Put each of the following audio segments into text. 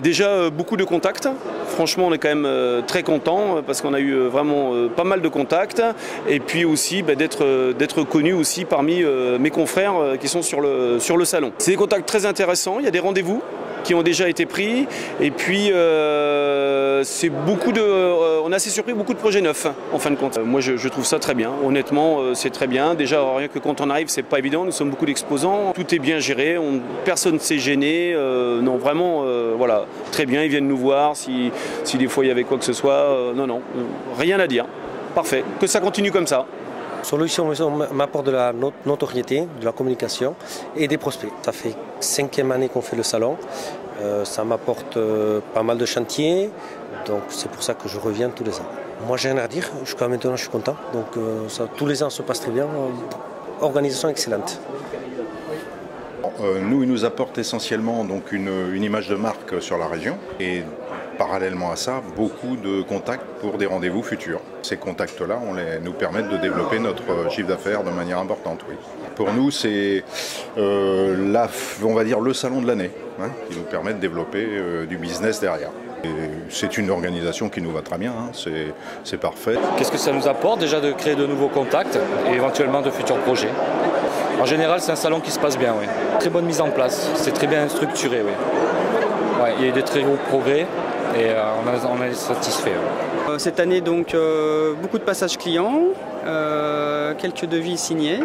Déjà beaucoup de contacts, franchement on est quand même très content parce qu'on a eu vraiment pas mal de contacts et puis aussi d'être connu aussi parmi mes confrères qui sont sur le salon. C'est des contacts très intéressants, il y a des rendez-vous qui ont déjà été pris et puis on a assez surpris beaucoup de projets neufs en fin de compte. Moi je trouve ça très bien, honnêtement c'est très bien. Déjà rien que quand on arrive c'est pas évident, nous sommes beaucoup d'exposants, tout est bien géré, personne ne s'est gêné, non vraiment voilà, très bien, ils viennent nous voir si des fois il y avait quoi que ce soit, non, rien à dire, parfait, que ça continue comme ça. Solution Maison m'apporte de la notoriété, de la communication et des prospects. Ça fait 5e année qu'on fait le salon. Ça m'apporte pas mal de chantiers, donc c'est pour ça que je reviens tous les ans. Moi j'ai rien à dire, jusqu'à maintenant je suis content. Donc tous les ans se passe très bien. Organisation excellente. Nous, il nous apporte essentiellement donc une image de marque sur la région et parallèlement à ça, beaucoup de contacts pour des rendez-vous futurs. Ces contacts-là, nous permettent de développer notre chiffre d'affaires de manière importante. Oui. Pour nous, c'est on va dire le salon de l'année qui nous permet de développer du business derrière. C'est une organisation qui nous va très bien, c'est parfait. Qu'est-ce que ça nous apporte déjà de créer de nouveaux contacts et éventuellement de futurs projets? En général, c'est un salon qui se passe bien, oui. Très bonne mise en place, c'est très bien structuré, oui. Ouais, il y a eu des très gros progrès et on est satisfait. Oui. Cette année, donc, beaucoup de passages clients, quelques devis signés.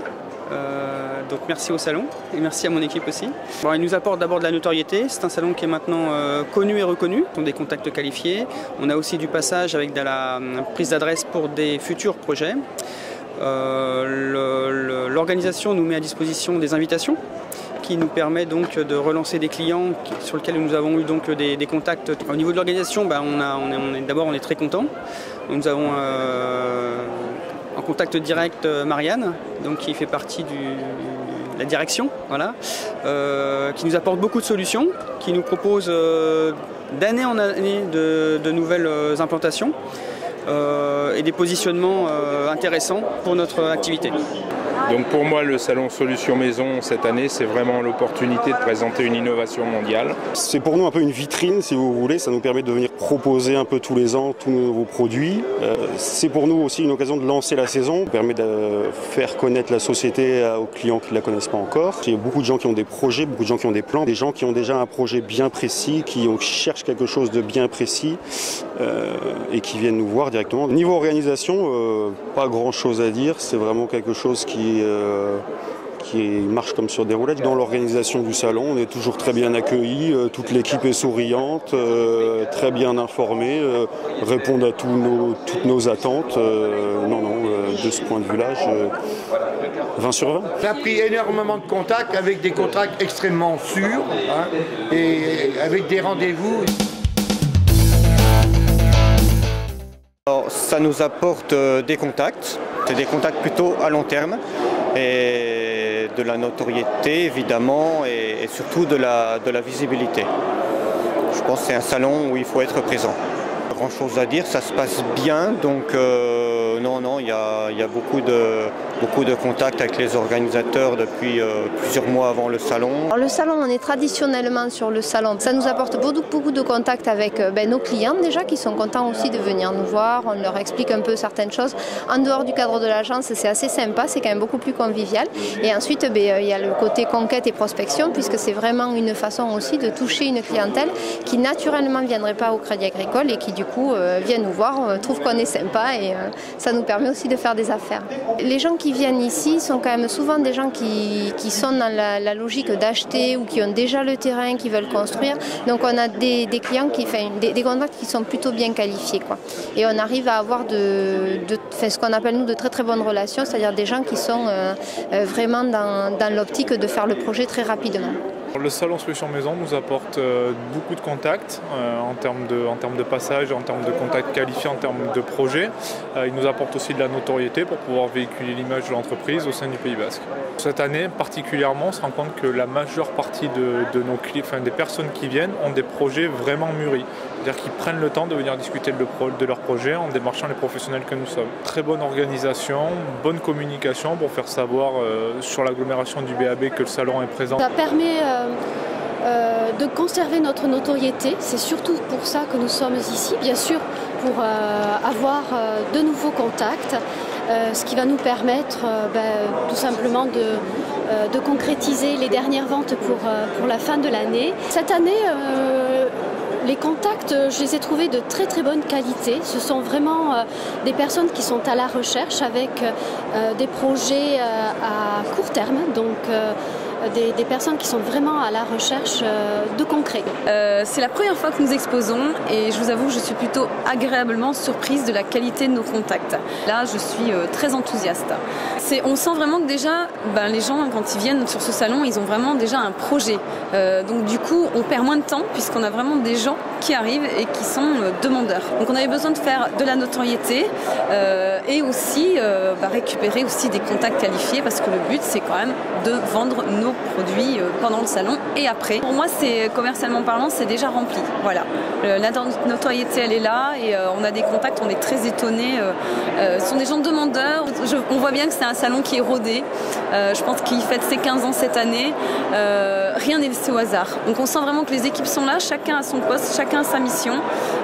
Donc merci au salon et merci à mon équipe aussi. Bon, il nous apporte d'abord de la notoriété, c'est un salon qui est maintenant connu et reconnu, on a des contacts qualifiés. On a aussi du passage avec de la prise d'adresse pour des futurs projets. L'organisation nous met à disposition des invitations qui nous permet donc de relancer des clients sur lesquels nous avons eu donc des contacts. Au niveau de l'organisation, on est très contents. Nous avons en contact direct Marianne, donc qui fait partie de la direction, voilà, qui nous apporte beaucoup de solutions, qui nous propose d'année en année de nouvelles implantations et des positionnements intéressants pour notre activité. Donc pour moi, le salon Solutions Maison cette année, c'est vraiment l'opportunité de présenter une innovation mondiale. C'est pour nous un peu une vitrine, si vous voulez. Ça nous permet de venir proposer un peu tous les ans tous nos nouveaux produits. C'est pour nous aussi une occasion de lancer la saison. Ça permet de faire connaître la société aux clients qui ne la connaissent pas encore. Il y a beaucoup de gens qui ont des projets, beaucoup de gens qui ont des plans, des gens qui ont déjà un projet bien précis, qui cherchent quelque chose de bien précis et qui viennent nous voir directement. Niveau organisation, pas grand chose à dire. C'est vraiment quelque chose qui marche comme sur des roulettes. Dans l'organisation du salon, on est toujours très bien accueillis, toute l'équipe est souriante, très bien informée, répondent à toutes nos attentes. De ce point de vue-là, 20 sur 20. On a pris énormément de contacts avec des contacts extrêmement sûrs et avec des rendez-vous. Alors, ça nous apporte des contacts, c'est des contacts plutôt à long terme et de la notoriété évidemment et surtout de la visibilité. Je pense que c'est un salon où il faut être présent. Pas grand chose à dire, ça se passe bien, donc non, il y a beaucoup de contacts avec les organisateurs depuis plusieurs mois avant le salon. Alors, le salon, on est traditionnellement sur le salon. Ça nous apporte beaucoup de contacts avec nos clients déjà qui sont contents aussi de venir nous voir. On leur explique un peu certaines choses. En dehors du cadre de l'agence, c'est assez sympa, c'est quand même beaucoup plus convivial. Et ensuite, il y a le côté conquête et prospection puisque c'est vraiment une façon aussi de toucher une clientèle qui naturellement ne viendrait pas au Crédit Agricole et qui du coup vient nous voir, trouve qu'on est sympa et ça nous permet aussi de faire des affaires. Les gens qui viennent ici sont quand même souvent des gens qui sont dans la logique d'acheter ou qui ont déjà le terrain, qui veulent construire. Donc on a des clients, des contacts qui sont plutôt bien qualifiés, quoi. Et on arrive à avoir ce qu'on appelle nous de très bonnes relations, c'est-à-dire des gens qui sont vraiment dans l'optique de faire le projet très rapidement. Le salon Solutions Maison nous apporte beaucoup de contacts en termes de passage, en termes de contacts qualifiés, en termes de projets. Il nous apporte aussi de la notoriété pour pouvoir véhiculer l'image de l'entreprise au sein du Pays Basque. Cette année particulièrement, on se rend compte que la majeure partie de nos clients, des personnes qui viennent ont des projets vraiment mûris. C'est-à-dire qu'ils prennent le temps de venir discuter de leur projet en démarchant les professionnels que nous sommes. Très bonne organisation, bonne communication pour faire savoir sur l'agglomération du BAB que le salon est présent. Ça permet de conserver notre notoriété. C'est surtout pour ça que nous sommes ici, bien sûr, pour avoir de nouveaux contacts, ce qui va nous permettre tout simplement de concrétiser les dernières ventes pour la fin de l'année. Cette année, les contacts, je les ai trouvés de très très bonne qualité. Ce sont vraiment des personnes qui sont à la recherche avec des projets à court terme, donc des personnes qui sont vraiment à la recherche de concret. C'est la première fois que nous exposons et je vous avoue que je suis plutôt agréablement surprise de la qualité de nos contacts. Là, je suis très enthousiaste. On sent vraiment que déjà, les gens, quand ils viennent sur ce salon, ils ont vraiment déjà un projet. Donc du coup, on perd moins de temps puisqu'on a vraiment des gens qui arrivent et qui sont demandeurs. Donc on avait besoin de faire de la notoriété et aussi récupérer aussi des contacts qualifiés parce que le but, c'est quand même de vendre nos produits pendant le salon et après. Pour moi, c'est commercialement parlant, c'est déjà rempli. Voilà, la notoriété, elle est là et on a des contacts, on est très étonnés. Ce sont des gens demandeurs. On voit bien que c'est un salon qui est rodé. Je pense qu'il fête ses 15 ans cette année. Rien n'est laissé au hasard. Donc on sent vraiment que les équipes sont là, chacun a son poste, chacun a sa mission.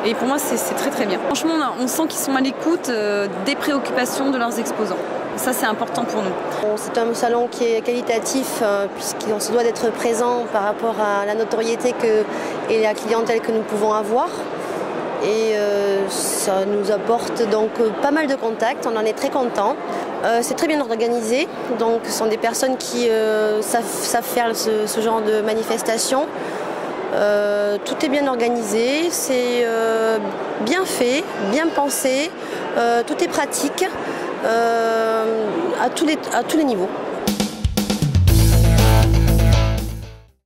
Et pour moi, c'est très très bien. Franchement, on sent qu'ils sont à l'écoute des préoccupations de leurs exposants. Ça, c'est important pour nous. C'est un salon qui est qualitatif puisqu'on se doit d'être présent par rapport à la notoriété et la clientèle que nous pouvons avoir. Et ça nous apporte donc pas mal de contacts, on en est très contents. C'est très bien organisé, donc ce sont des personnes qui savent faire ce genre de manifestation. Tout est bien organisé, c'est bien fait, bien pensé, tout est pratique à tous les niveaux.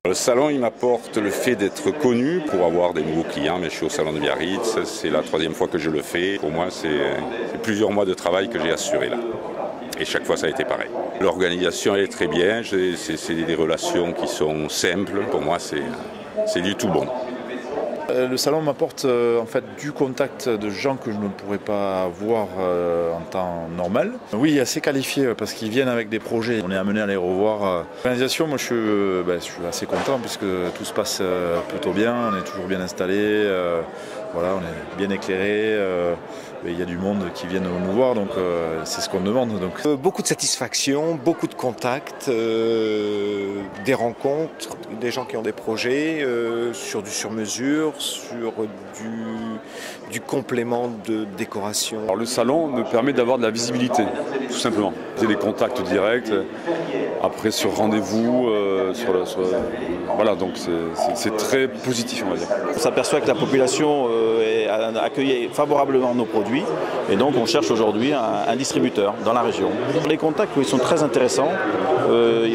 Le salon, il m'apporte le fait d'être connu pour avoir des nouveaux clients. Mais je suis au salon de Biarritz, c'est la 3e fois que je le fais. Pour moi, c'est plusieurs mois de travail que j'ai assuré là. Et chaque fois, ça a été pareil. L'organisation, elle est très bien. C'est des relations qui sont simples. Pour moi, c'est du tout bon. Le salon m'apporte en fait du contact de gens que je ne pourrais pas avoir en temps normal. Oui, assez qualifiés parce qu'ils viennent avec des projets. On est amené à les revoir. L'organisation, moi je suis assez content puisque tout se passe plutôt bien. On est toujours bien installé. Voilà, on est bien éclairé. Il y a du monde qui vient nous voir, donc c'est ce qu'on demande. Donc. Beaucoup de satisfaction, beaucoup de contacts, des rencontres, des gens qui ont des projets sur du sur-mesure, sur du complément de décoration. Alors, le salon me permet d'avoir de la visibilité, tout simplement. J'ai des contacts directs, après sur rendez-vous, voilà, donc c'est très positif, on va dire. On s'aperçoit que la population accueille favorablement nos produits et donc on cherche aujourd'hui un distributeur dans la région. Les contacts, oui, sont très intéressants.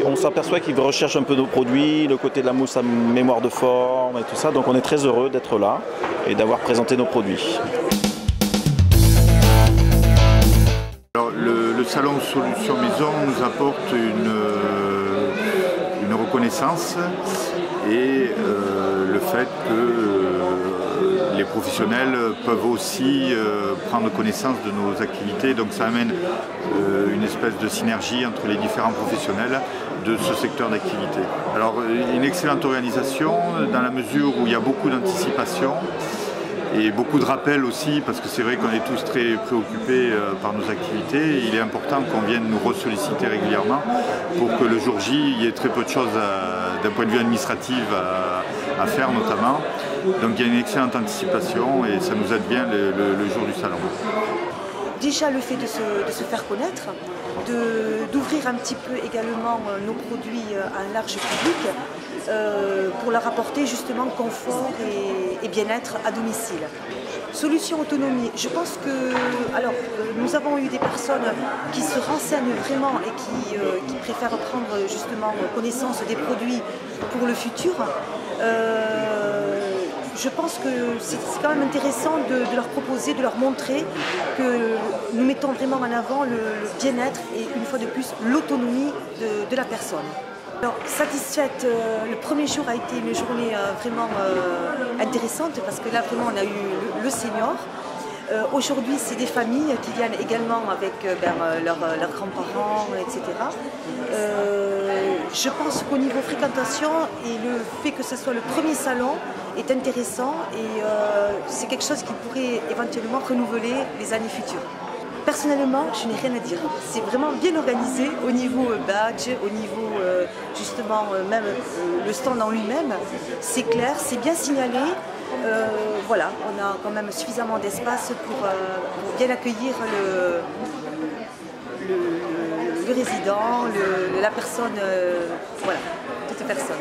On s'aperçoit qu'ils recherchent un peu nos produits, le côté de la mousse à mémoire de forme et tout ça, donc on est très heureux d'être là et d'avoir présenté nos produits. Alors, le salon Solutions Maison nous apporte une reconnaissance et le fait que les professionnels peuvent aussi prendre connaissance de nos activités. Donc ça amène une espèce de synergie entre les différents professionnels de ce secteur d'activité. Alors une excellente organisation dans la mesure où il y a beaucoup d'anticipation et beaucoup de rappels aussi, parce que c'est vrai qu'on est tous très préoccupés par nos activités. Il est important qu'on vienne nous ressolliciter régulièrement pour que le jour J, il y ait très peu de choses d'un point de vue administratif à faire notamment. Donc il y a une excellente anticipation et ça nous aide bien le jour du salon. Déjà le fait de se faire connaître, d'ouvrir un petit peu également nos produits à un large public pour leur apporter justement confort et bien-être à domicile. Solution autonomie, je pense que nous avons eu des personnes qui se renseignent vraiment et qui préfèrent prendre justement connaissance des produits pour le futur. Je pense que c'est quand même intéressant de leur proposer, de leur montrer que nous mettons vraiment en avant le bien-être et une fois de plus l'autonomie de la personne. Alors, satisfaite, le premier jour a été une journée vraiment intéressante parce que là vraiment on a eu le senior. Aujourd'hui, c'est des familles qui viennent également avec leurs grands-parents, etc. Je pense qu'au niveau fréquentation, et le fait que ce soit le premier salon est intéressant et c'est quelque chose qui pourrait éventuellement renouveler les années futures. Personnellement, je n'ai rien à dire. C'est vraiment bien organisé au niveau badge, au niveau justement même le stand en lui-même. C'est clair, c'est bien signalé. Voilà, on a quand même suffisamment d'espace pour bien accueillir le résident, la personne, voilà, toute personne.